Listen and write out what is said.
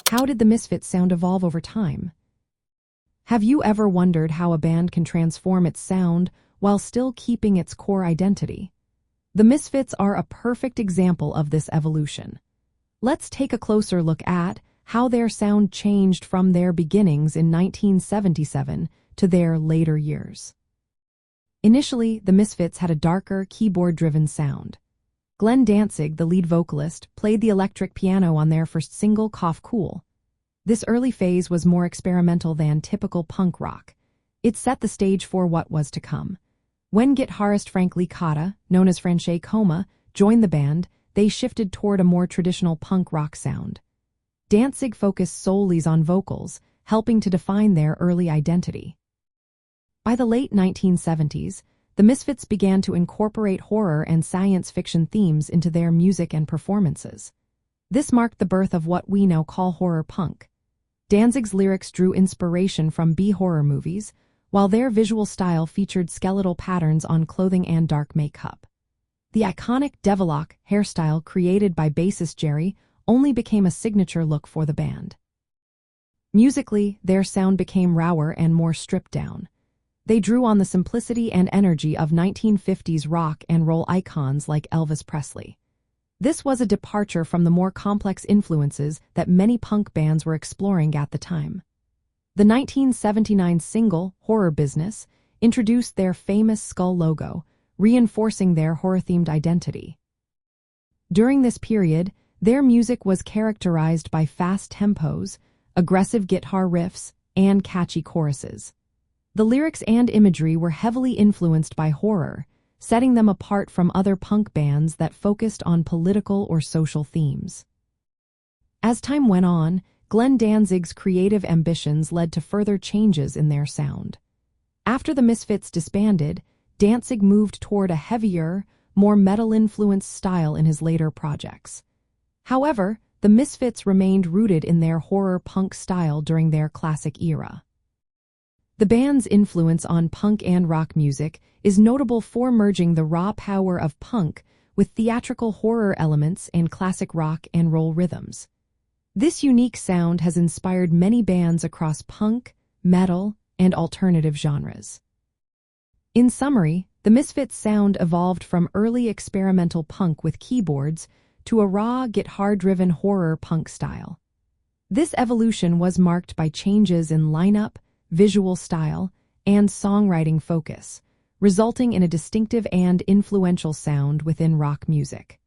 How did the Misfits sound evolve over time? Have you ever wondered how a band can transform its sound while still keeping its core identity? The Misfits are a perfect example of this evolution. Let's take a closer look at how their sound changed from their beginnings in 1977 to their later years. Initially, the Misfits had a darker, keyboard-driven sound. Glenn Danzig, the lead vocalist, played the electric piano on their first single, Cough Cool. This early phase was more experimental than typical punk rock. It set the stage for what was to come. When guitarist Frank Licata, known as Franche Coma, joined the band, they shifted toward a more traditional punk rock sound. Danzig focused solely on vocals, helping to define their early identity. By the late 1970s, the Misfits began to incorporate horror and science fiction themes into their music and performances. This marked the birth of what we now call horror punk. Danzig's lyrics drew inspiration from B-horror movies, while their visual style featured skeletal patterns on clothing and dark makeup. The iconic Devilock hairstyle created by bassist Jerry only became a signature look for the band. Musically, their sound became rawer and more stripped down. They drew on the simplicity and energy of 1950s rock and roll icons like Elvis Presley. This was a departure from the more complex influences that many punk bands were exploring at the time. The 1979 single, Horror Business, introduced their famous skull logo, reinforcing their horror-themed identity. During this period, their music was characterized by fast tempos, aggressive guitar riffs, and catchy choruses. The lyrics and imagery were heavily influenced by horror, setting them apart from other punk bands that focused on political or social themes. As time went on, Glenn Danzig's creative ambitions led to further changes in their sound. After the Misfits disbanded, Danzig moved toward a heavier, more metal-influenced style in his later projects. However, the Misfits remained rooted in their horror punk style during their classic era. The band's influence on punk and rock music is notable for merging the raw power of punk with theatrical horror elements and classic rock and roll rhythms. This unique sound has inspired many bands across punk, metal, and alternative genres. In summary, the Misfits' sound evolved from early experimental punk with keyboards to a raw, guitar-driven horror punk style. This evolution was marked by changes in lineup, visual style, and songwriting focus, resulting in a distinctive and influential sound within rock music.